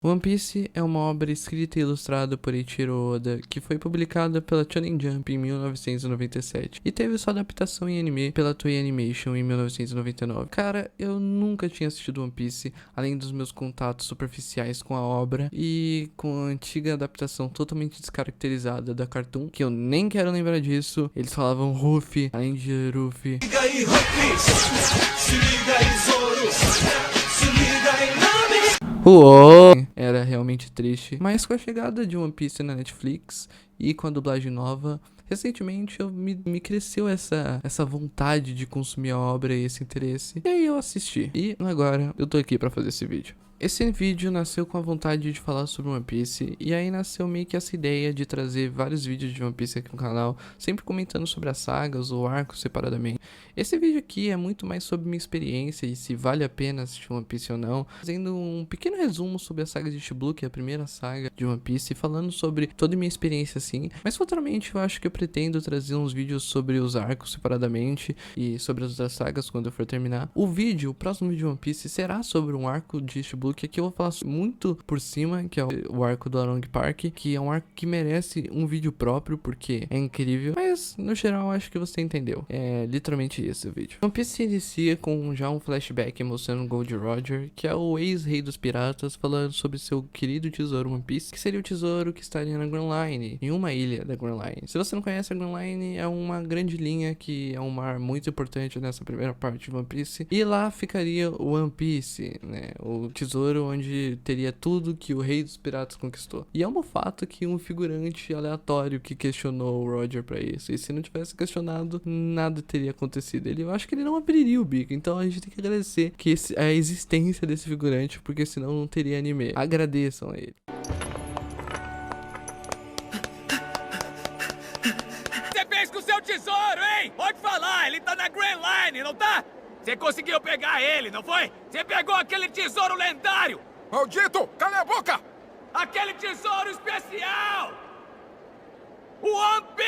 One Piece é uma obra escrita e ilustrada por Eiichiro Oda, que foi publicada pela Shonen Jump em 1997 e teve sua adaptação em anime pela Toei Animation em 1999. Cara, eu nunca tinha assistido One Piece, além dos meus contatos superficiais com a obra e com a antiga adaptação totalmente descaracterizada da Cartoon, que eu nem quero lembrar disso. Eles falavam Ruffy, além de Ruffy. Uou! Era realmente triste. Mas com a chegada de One Piece na Netflix e com a dublagem nova, recentemente me cresceu essa vontade de consumir a obra e esse interesse. E aí eu assisti. E agora eu tô aqui pra fazer esse vídeo. Esse vídeo nasceu com a vontade de falar sobre One Piece, e aí nasceu meio que essa ideia de trazer vários vídeos de One Piece aqui no canal, sempre comentando sobre as sagas ou arcos separadamente. Esse vídeo aqui é muito mais sobre minha experiência e se vale a pena assistir One Piece ou não, fazendo um pequeno resumo sobre a saga de Shippuden, que é a primeira saga de One Piece, falando sobre toda a minha experiência assim, mas futuramente eu acho que eu pretendo trazer uns vídeos sobre os arcos separadamente e sobre as outras sagas quando eu for terminar. O próximo vídeo de One Piece será sobre um arco de Shippuden, que aqui eu vou falar muito por cima, que é o arco do Arlong Park, que é um arco que merece um vídeo próprio, porque é incrível, mas no geral acho que você entendeu. É literalmente esse o vídeo. One Piece se inicia com já um flashback mostrando Gold Roger, que é o ex-rei dos piratas, falando sobre seu querido tesouro One Piece, que seria o tesouro que estaria na Grand Line, em uma ilha da Grand Line. Se você não conhece, a Grand Line é uma grande linha que é um mar muito importante nessa primeira parte de One Piece, e lá ficaria o One Piece, né, o tesouro onde teria tudo que o rei dos piratas conquistou. E é um fato que um figurante aleatório que questionou o Roger pra isso, e se não tivesse questionado, nada teria acontecido. Eu acho que ele não abriria o bico, então a gente tem que agradecer que a existência desse figurante, porque senão não teria anime. Agradeçam a ele. Você fez com o seu tesouro, hein? Pode falar, ele tá na Grand Line, não tá? Você conseguiu pegar ele, não foi? Você pegou aquele tesouro lendário! Maldito! Cala a boca! Aquele tesouro especial! O One Piece!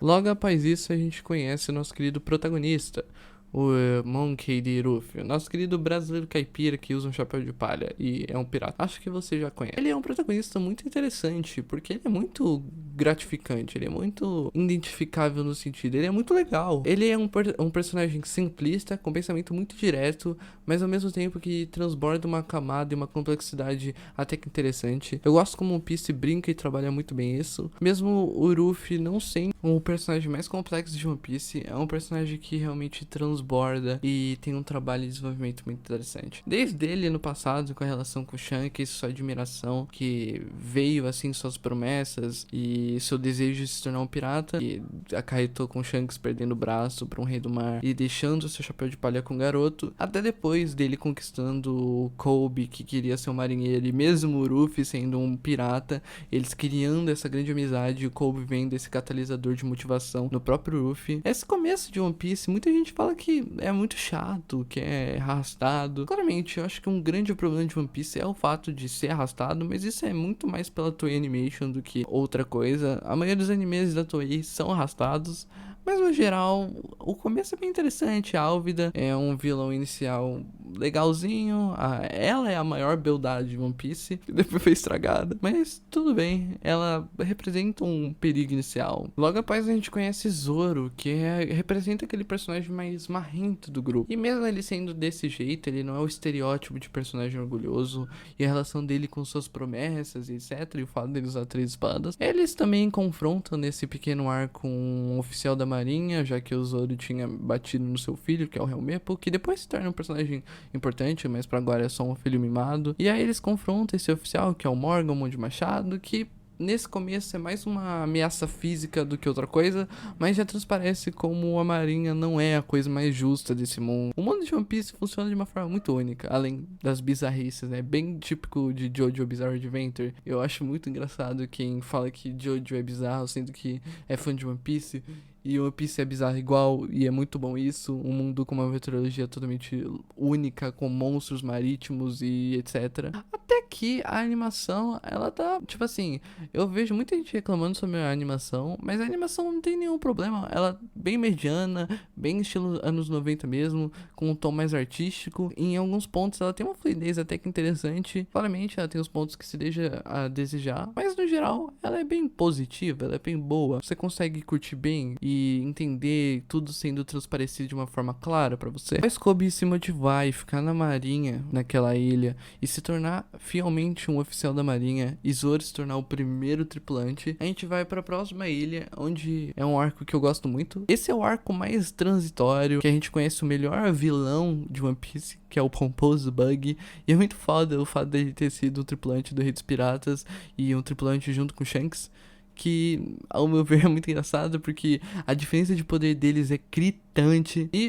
Logo após isso, a gente conhece o nosso querido protagonista, o Monkey D. Luffy, nosso querido brasileiro caipira que usa um chapéu de palha e é um pirata. Acho que você já conhece. Ele é um protagonista muito interessante, porque ele é muito gratificante, ele é muito identificável no sentido, ele é muito legal. Ele é um personagem simplista, com pensamento muito direto, mas ao mesmo tempo que transborda uma camada e uma complexidade até que interessante. Eu gosto como o One Piece brinca e trabalha muito bem isso. Mesmo o Luffy não sendo o personagem mais complexo de One Piece, é um personagem que realmente transborda e tem um trabalho de desenvolvimento muito interessante. Desde ele no passado, com a relação com o Shanks, sua admiração, que veio assim suas promessas e seu desejo de se tornar um pirata, e acarretou com o Shanks perdendo o braço para um rei do mar e deixando seu chapéu de palha com o garoto, até depois dele conquistando o Kobe, que queria ser um marinheiro, e mesmo o Luffy sendo um pirata, eles criando essa grande amizade, e o Kobe vendo esse catalisador de motivação no próprio Luffy. Esse começo de One Piece, muita gente fala que é muito chato, que é arrastado. Claramente, eu acho que um grande problema de One Piece é o fato de ser arrastado, mas isso é muito mais pela Toei Animation do que outra coisa. A maioria dos animes da Toei são arrastados, mas no geral, o começo é bem interessante. A Álvida é um vilão inicial legalzinho. Ela é a maior beldade de One Piece, que depois foi estragada. Mas tudo bem, ela representa um perigo inicial. Logo após a gente conhece Zoro, que representa aquele personagem mais marrento do grupo. E mesmo ele sendo desse jeito, ele não é o estereótipo de personagem orgulhoso. E a relação dele com suas promessas e etc. E o fato dele usar 3 espadas. Eles também confrontam nesse pequeno arco um oficial da marinha, já que o Zoro tinha batido no seu filho, que é o Helmeppo, que depois se torna um personagem importante, mas pra agora é só um filho mimado. E aí eles confrontam esse oficial, que é o Morgan, Mão de Machado, que nesse começo é mais uma ameaça física do que outra coisa, mas já transparece como a marinha não é a coisa mais justa desse mundo. O mundo de One Piece funciona de uma forma muito única, além das bizarrices, né? Bem típico de Jojo Bizarre Adventure. Eu acho muito engraçado quem fala que Jojo é bizarro, sendo que é fã de One Piece. E One Piece é bizarro igual, e é muito bom isso. Um mundo com uma meteorologia totalmente única, com monstros marítimos e etc. Até que a animação, ela tá, tipo assim, eu vejo muita gente reclamando sobre a animação, mas a animação não tem nenhum problema. Ela é bem mediana, bem estilo anos 90 mesmo, com um tom mais artístico. Em alguns pontos ela tem uma fluidez até que interessante. Claramente ela tem os pontos que se deixa a desejar, mas no geral ela é bem positiva, ela é bem boa. Você consegue curtir bem e entender tudo sendo transparecido de uma forma clara pra você. Mas Kobe se motivar e ficar na marinha, naquela ilha, e se tornar fielmente um oficial da marinha, e Zoro se tornar o primeiro tripulante, a gente vai pra próxima ilha, onde é um arco que eu gosto muito. Esse é o arco mais transitório, que a gente conhece o melhor vilão de One Piece, que é o pomposo Bug, e é muito foda o fato dele ter sido um tripulante do Rei dos Piratas e um tripulante junto com Shanks, que, ao meu ver, é muito engraçado, porque a diferença de poder deles é gritante.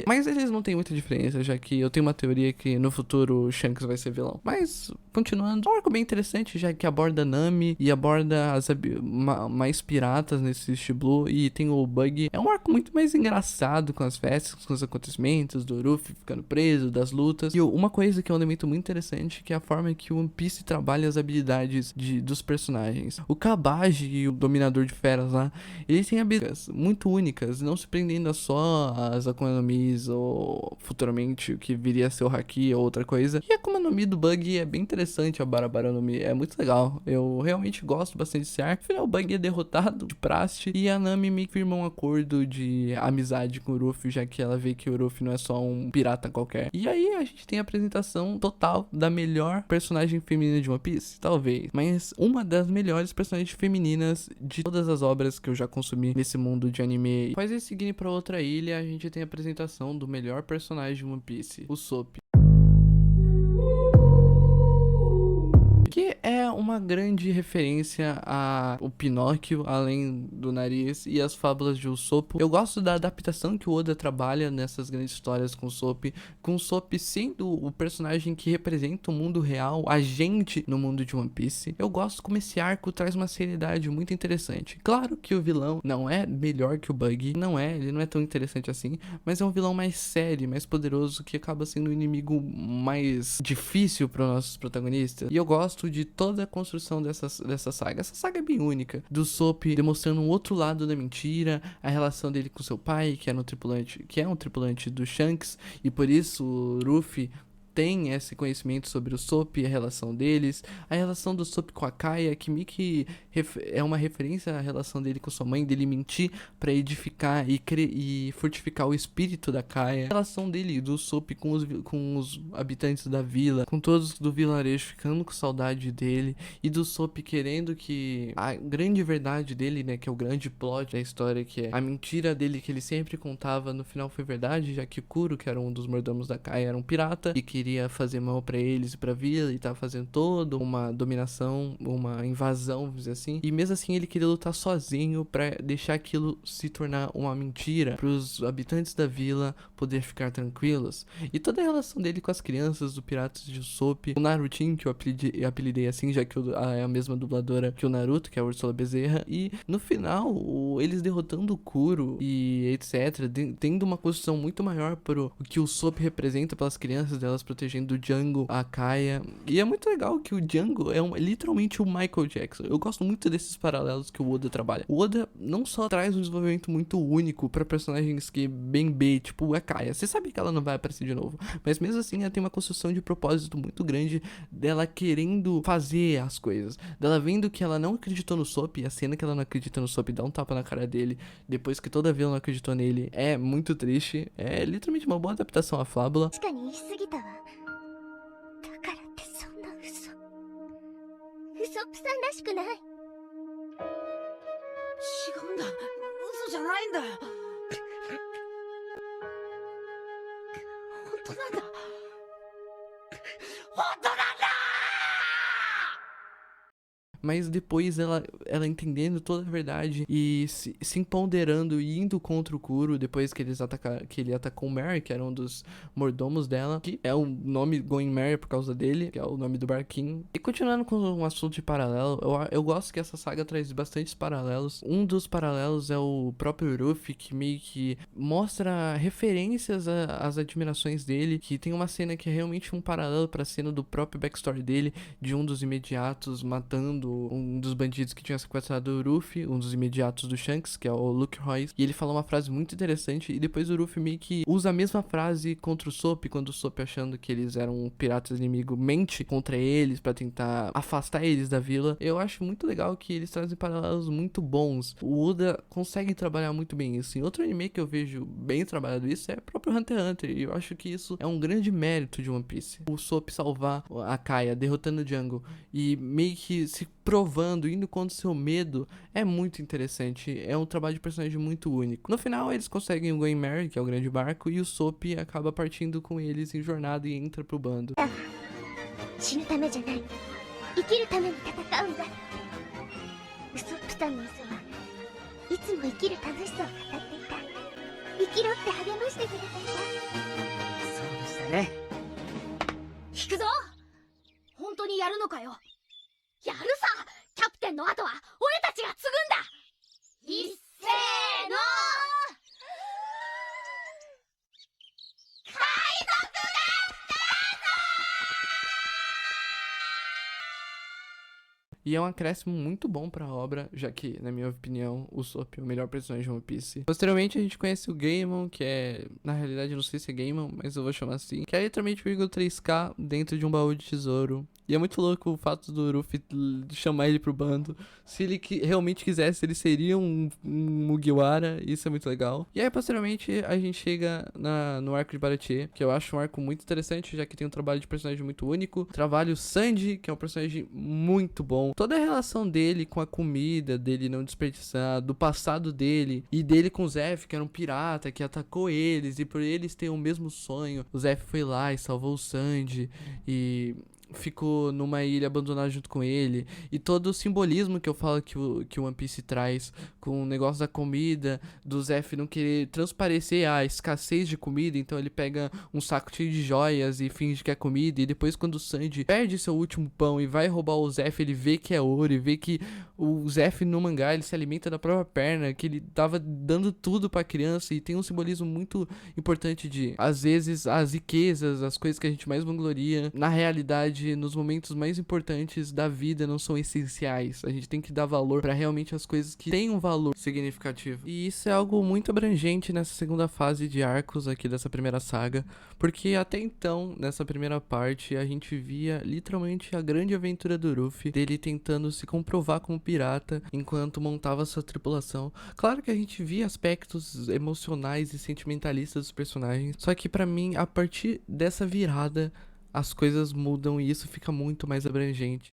Mas eles não têm muita diferença, já que eu tenho uma teoria que no futuro o Shanks vai ser vilão. Mas, continuando, é um arco bem interessante, já que aborda Nami e aborda as mais piratas nesse East Blue, e tem o Bug. É um arco muito mais engraçado, com as festas, com os acontecimentos, do Luffy ficando preso, das lutas. E uma coisa que é um elemento muito interessante, que é a forma que o One Piece trabalha as habilidades dos personagens. O Kabaji e o Dominador de Feras lá, eles têm habilidades muito únicas, não se prendendo a só as Akuma no Mis ou futuramente o que viria a ser o Haki ou outra coisa. E a Akuma no Mi do Bug é bem interessante, a Barabara no Mi, é muito legal. Eu realmente gosto bastante desse arco. Afinal, o Bug é derrotado de praste e a Nami meio que firma um acordo de amizade com o Ruffy, já que ela vê que o Ruffy não é só um pirata qualquer. E aí a gente tem a apresentação total da melhor personagem feminina de One Piece, talvez, mas uma das melhores personagens femininas de todas as obras que eu já consumi nesse mundo de anime. Após eles seguirem pra outra ilha, a gente tem a apresentação do melhor personagem de One Piece, o Sop. Que é uma grande referência ao Pinóquio, além do nariz, e as fábulas de Usopp. Eu gosto da adaptação que o Oda trabalha nessas grandes histórias com o Sop sendo o personagem que representa o mundo real, a gente no mundo de One Piece. Eu gosto como esse arco traz uma seriedade muito interessante. Claro que o vilão não é melhor que o Bug, ele não é tão interessante assim, mas é um vilão mais sério, mais poderoso, que acaba sendo um inimigo mais difícil para os nossos protagonistas. E eu gosto de toda a construção dessa saga. Essa saga é bem única. Do Sop demonstrando um outro lado da mentira, a relação dele com seu pai, que é um tripulante do Shanks, e por isso o Luffy tem esse conhecimento sobre o Sop e a relação deles, a relação do Sop com a Kaia, que meio que é uma referência à relação dele com sua mãe, dele mentir pra edificar e fortificar o espírito da Kaia, a relação dele, do Sop com os habitantes da vila, com todos do vilarejo ficando com saudade dele, e do Sop querendo que a grande verdade dele, né, que é o grande plot da história, que é a mentira dele que ele sempre contava, no final foi verdade, já que Kuro, que era um dos mordomos da Kaia, era um pirata e queria fazer mal pra eles e pra vila, e tava fazendo toda uma dominação, uma invasão, vamos dizer assim, e mesmo assim ele queria lutar sozinho pra deixar aquilo se tornar uma mentira, pros habitantes da vila poder ficar tranquilos. E toda a relação dele com as crianças do Piratas de Usopp, o Narutinho, que eu apelidei assim, já que é a mesma dubladora que o Naruto, que é a Úrsula Bezerra, e no final eles derrotando o Kuro e etc, tendo uma construção muito maior pro o que o Usopp representa pelas crianças delas, protegendo o Django, a Kaia. E é muito legal que o Django é literalmente o Michael Jackson. Eu gosto muito desses paralelos que o Oda trabalha. O Oda não só traz um desenvolvimento muito único pra personagens que bem B, tipo a Kaia. Você sabe que ela não vai aparecer de novo, mas mesmo assim ela tem uma construção de propósito muito grande dela querendo fazer as coisas, dela vendo que ela não acreditou no Sop, e a cena que ela não acredita no Sop dá um tapa na cara dele, depois que toda a vila não acreditou nele, é muito triste. É literalmente uma boa adaptação à fábula. mas depois ela entendendo toda a verdade e se empoderando e indo contra o Kuro depois que ele atacou o Mary, que era um dos mordomos dela, que é o nome Going Mary por causa dele, que é o nome do barquinho. E continuando com um assunto de paralelo, eu gosto que essa saga traz bastantes paralelos. Um dos paralelos é o próprio Ruffy, que meio que mostra referências às admirações dele, que tem uma cena que é realmente um paralelo pra cena do próprio backstory dele, de um dos imediatos matando um dos bandidos que tinha sequestrado o Ruffy, um dos imediatos do Shanks, que é o Luke Royce, e ele fala uma frase muito interessante, e depois o Ruffy meio que usa a mesma frase contra o Sop, quando o Sop, achando que eles eram piratas inimigos, mente contra eles pra tentar afastar eles da vila. Eu acho muito legal que eles trazem paralelos muito bons. O Oda consegue trabalhar muito bem isso. Em outro anime que eu vejo bem trabalhado isso é o próprio Hunter x Hunter, e eu acho que isso é um grande mérito de One Piece. O Sop salvar a Kaia, derrotando o Django e meio que se provando, indo contra o seu medo, é muito interessante. É um trabalho de personagem muito único. No final, eles conseguem o Going Merry, que é o grande barco, e o Sop acaba partindo com eles em jornada e entra pro bando. 死ぬためじゃない、生きるために戦うんだ。ウソップさんのウソはいつも生きる楽しさを語っていた。生きろって励ましてくれていた。そうでしたね。引くぞ。本当にやるのかよ。やるさ。キャプテンの後は俺たちが継ぐんだ。いっせーの。海賊団 E é um acréscimo muito bom pra obra, já que, na minha opinião, o Sop é o melhor personagem de One Piece. Posteriormente, a gente conhece o Gaimon, que é... Na realidade, eu não sei se é Gaimon, mas eu vou chamar assim. Que é literalmente 3K dentro de um baú de tesouro. E é muito louco o fato do Luffy chamar ele pro bando. Se ele realmente quisesse, ele seria um Mugiwara. Isso é muito legal. E aí, posteriormente, a gente chega no arco de Baratie, que eu acho um arco muito interessante, já que tem um trabalho de personagem muito único. Trabalho Sanji, que é um personagem muito bom. Toda a relação dele com a comida, dele não desperdiçar, do passado dele, e dele com o Zeff, que era um pirata, que atacou eles, e por eles terem o mesmo sonho, o Zeff foi lá e salvou o Sanji, e ficou numa ilha abandonada junto com ele, e todo o simbolismo que eu falo que o One Piece traz, com o negócio da comida, do Zeff não querer transparecer a escassez de comida, então ele pega um saco cheio de joias e finge que é comida, e depois quando o Sanji perde seu último pão e vai roubar o Zeff, ele vê que é ouro, e vê que o Zeff no mangá, ele se alimenta da própria perna, que ele tava dando tudo pra criança, e tem um simbolismo muito importante de, às vezes, as riquezas, as coisas que a gente mais vangloria, na realidade, nos momentos mais importantes da vida não são essenciais. A gente tem que dar valor pra realmente as coisas que têm um valor significativo. E isso é algo muito abrangente nessa segunda fase de arcos aqui dessa primeira saga, porque até então, nessa primeira parte, a gente via literalmente a grande aventura do Luffy, dele tentando se comprovar como pirata enquanto montava sua tripulação. Claro que a gente via aspectos emocionais e sentimentalistas dos personagens, só que pra mim, a partir dessa virada, as coisas mudam e isso fica muito mais abrangente.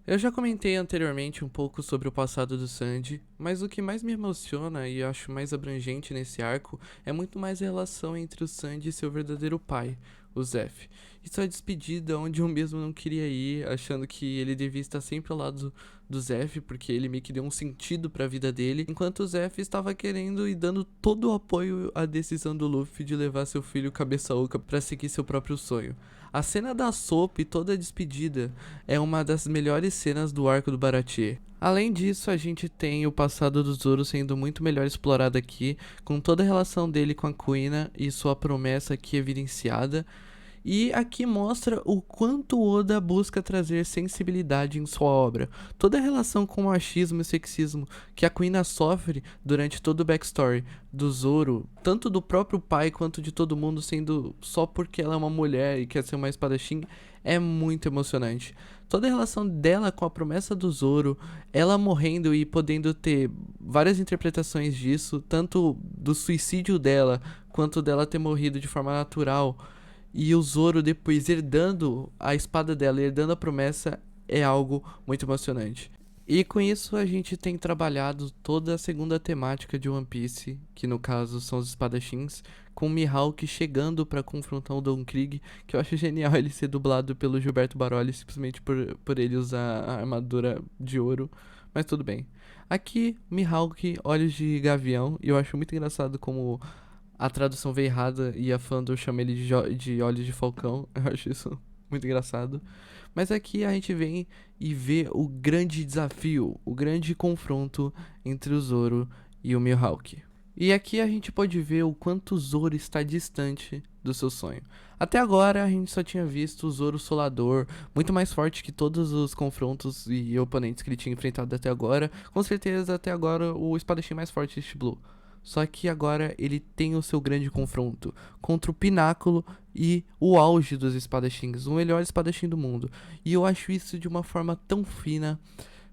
Eu já comentei anteriormente um pouco sobre o passado do Sanji, mas o que mais me emociona e acho mais abrangente nesse arco é muito mais a relação entre o Sanji e seu verdadeiro pai, o Zeff. E sua despedida, onde eu mesmo não queria ir, achando que ele devia estar sempre ao lado do Zeff, porque ele meio que deu um sentido pra vida dele, enquanto o Zeff estava querendo e dando todo o apoio à decisão do Luffy de levar seu filho cabeça oca pra seguir seu próprio sonho. A cena da Soap e toda a despedida é uma das melhores cenas do arco do Baratie. Além disso, a gente tem o passado do Zoro sendo muito melhor explorado aqui, com toda a relação dele com a Kuina e sua promessa aqui evidenciada. E aqui mostra o quanto Oda busca trazer sensibilidade em sua obra. Toda a relação com o machismo e sexismo que a Kuina sofre durante todo o backstory do Zoro, tanto do próprio pai quanto de todo mundo, sendo só porque ela é uma mulher e quer ser uma espadachim, é muito emocionante. Toda a relação dela com a promessa do Zoro, ela morrendo e podendo ter várias interpretações disso, tanto do suicídio dela, quanto dela ter morrido de forma natural, e o Zoro depois herdando a espada dela, herdando a promessa, é algo muito emocionante. E com isso a gente tem trabalhado toda a segunda temática de One Piece, que no caso são os espadachins, com o Mihawk chegando pra confrontar o Don Krieg, que eu acho genial ele ser dublado pelo Gilberto Baroli, simplesmente por ele usar a armadura de ouro, mas tudo bem. Aqui, Mihawk, olhos de gavião, e eu acho muito engraçado como a tradução veio errada e a fandom chama ele de olhos de falcão, eu acho isso muito engraçado. Mas aqui a gente vem e vê o grande desafio, o grande confronto entre o Zoro e o Mihawk. E aqui a gente pode ver o quanto o Zoro está distante do seu sonho. Até agora a gente só tinha visto o Zoro Solador, muito mais forte que todos os confrontos e oponentes que ele tinha enfrentado até agora. Com certeza até agora o espadachim mais forte de Blue. Só que agora ele tem o seu grande confronto contra o pináculo e o auge dos espadachins, o melhor espadachim do mundo. E eu acho isso de uma forma tão fina,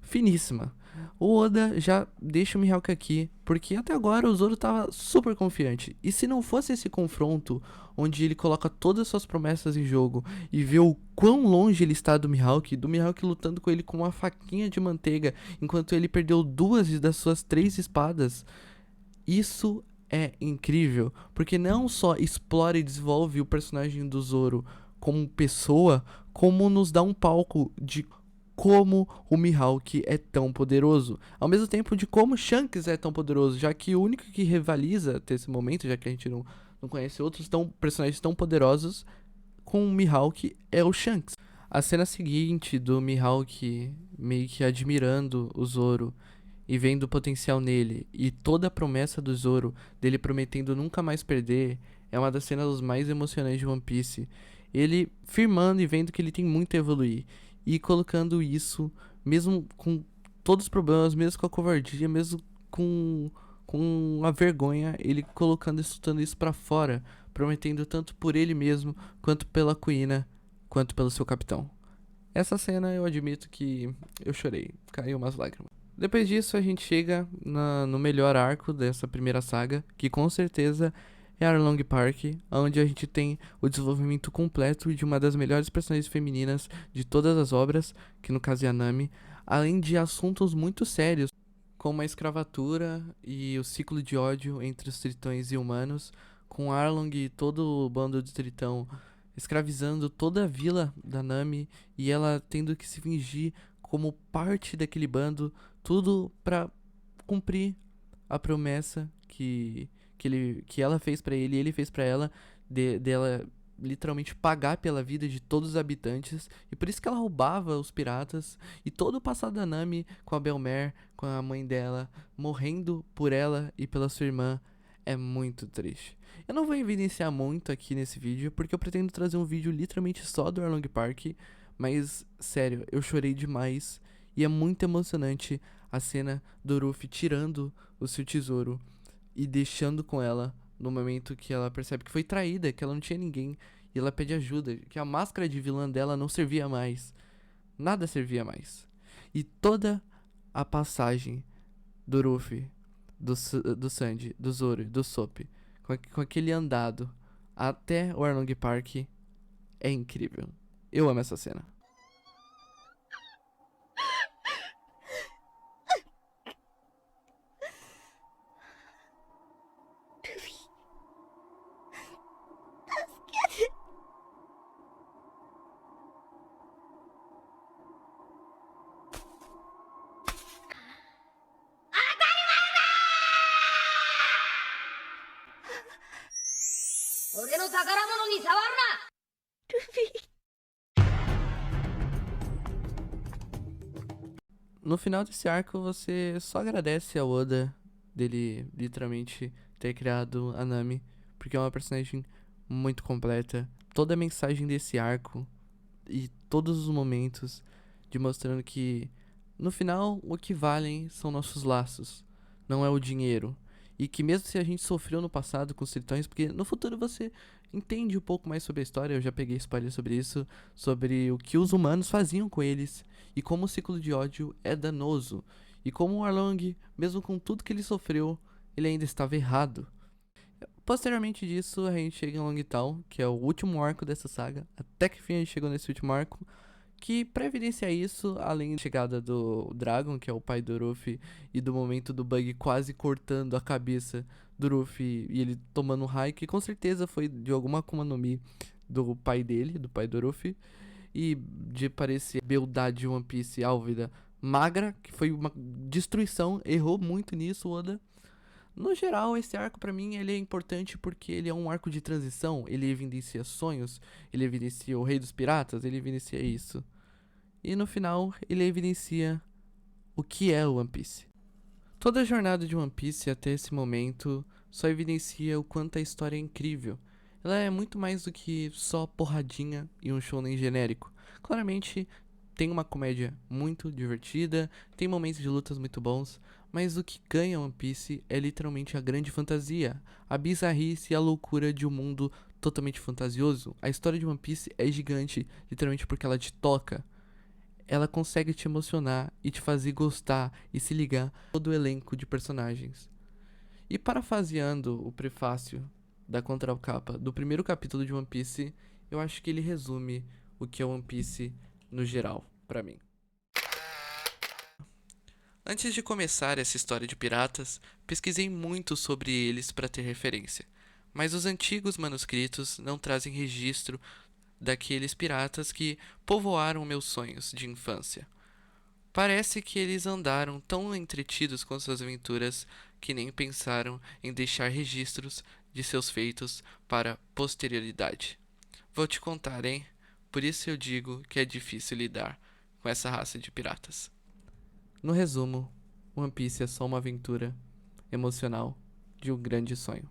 finíssima. O Oda já deixa o Mihawk aqui, porque até agora o Zoro tava super confiante. E se não fosse esse confronto, onde ele coloca todas as suas promessas em jogo e vê o quão longe ele está do Mihawk lutando com ele com uma faquinha de manteiga, enquanto ele perdeu 2 das suas 3 espadas. Isso é incrível, porque não só explora e desenvolve o personagem do Zoro como pessoa, como nos dá um palco de como o Mihawk é tão poderoso, ao mesmo tempo de como Shanks é tão poderoso, já que o único que rivaliza até esse momento, já que a gente não conhece outros personagens tão poderosos com o Mihawk, é o Shanks. A cena seguinte do Mihawk meio que admirando o Zoro e vendo o potencial nele, e toda a promessa do Zoro, dele prometendo nunca mais perder, é uma das cenas mais emocionantes de One Piece. Ele firmando e vendo que ele tem muito a evoluir, e colocando isso, mesmo com todos os problemas, mesmo com a covardia, mesmo com a vergonha, ele colocando e soltando isso pra fora, prometendo tanto por ele mesmo, quanto pela Kuina, quanto pelo seu capitão. Essa cena eu admito que eu chorei, caiu umas lágrimas. Depois disso, a gente chega no melhor arco dessa primeira saga, que com certeza é Arlong Park, onde a gente tem o desenvolvimento completo de uma das melhores personagens femininas de todas as obras, que no caso é a Nami, além de assuntos muito sérios, como a escravatura e o ciclo de ódio entre os tritões e humanos, com Arlong e todo o bando de tritão escravizando toda a vila da Nami e ela tendo que se fingir como parte daquele bando, tudo pra cumprir a promessa que ela fez pra ele e ele fez pra ela, dela literalmente pagar pela vida de todos os habitantes, e por isso que ela roubava os piratas, e todo o passado da Nami com a Belmer, com a mãe dela, morrendo por ela e pela sua irmã, é muito triste. Eu não vou evidenciar muito aqui nesse vídeo, porque eu pretendo trazer um vídeo literalmente só do Arlong Park, mas, sério, eu chorei demais. E é muito emocionante a cena do Ruffy tirando o seu tesouro e deixando com ela no momento que ela percebe que foi traída, que ela não tinha ninguém. E ela pede ajuda, que a máscara de vilã dela não servia mais. Nada servia mais. E toda a passagem do Ruffy, do Sanji, do Zoro, do Sop, com aquele andado até o Arlong Park, é incrível. Eu amo essa cena. No final desse arco, você só agradece ao Oda dele literalmente ter criado a Nami, porque é uma personagem muito completa. Toda a mensagem desse arco e todos os momentos de mostrando que no final o que valem são nossos laços, não é o dinheiro. E que mesmo se a gente sofreu no passado com os tritões, porque no futuro você entende um pouco mais sobre a história, eu já peguei spoiler sobre isso, sobre o que os humanos faziam com eles, e como o ciclo de ódio é danoso, e como o Arlong, mesmo com tudo que ele sofreu, ele ainda estava errado. Posteriormente disso, a gente chega em Long Town, que é o último arco dessa saga, até que enfim a gente chegou nesse último arco, Que pra evidenciar isso, além da chegada do Dragon, que é o pai do Luffy, e do momento do Bug quase cortando a cabeça do Luffy e ele tomando um raio, que com certeza foi de alguma Akuma no Mi do pai dele, do pai do Luffy, e de parecer beldade de One Piece Álvida magra, que foi uma destruição, errou muito nisso, Oda. No geral, esse arco pra mim ele é importante porque ele é um arco de transição, ele evidencia sonhos, ele evidencia o Rei dos Piratas, ele evidencia isso. E no final, ele evidencia o que é o One Piece. Toda a jornada de One Piece até esse momento só evidencia o quanto a história é incrível. Ela é muito mais do que só porradinha e um shonen genérico. Claramente, tem uma comédia muito divertida, tem momentos de lutas muito bons, mas o que ganha One Piece é literalmente a grande fantasia, a bizarrice e a loucura de um mundo totalmente fantasioso. A história de One Piece é gigante, literalmente porque ela te toca. Ela consegue te emocionar e te fazer gostar e se ligar a todo o elenco de personagens. E parafraseando o prefácio da contracapa do primeiro capítulo de One Piece, eu acho que ele resume o que é One Piece no geral, pra mim. Antes de começar essa história de piratas, pesquisei muito sobre eles para ter referência, mas os antigos manuscritos não trazem registro daqueles piratas que povoaram meus sonhos de infância. Parece que eles andaram tão entretidos com suas aventuras que nem pensaram em deixar registros de seus feitos para a posterioridade. Vou te contar, hein? Por isso eu digo que é difícil lidar com essa raça de piratas. No resumo, One Piece é só uma aventura emocional de um grande sonho.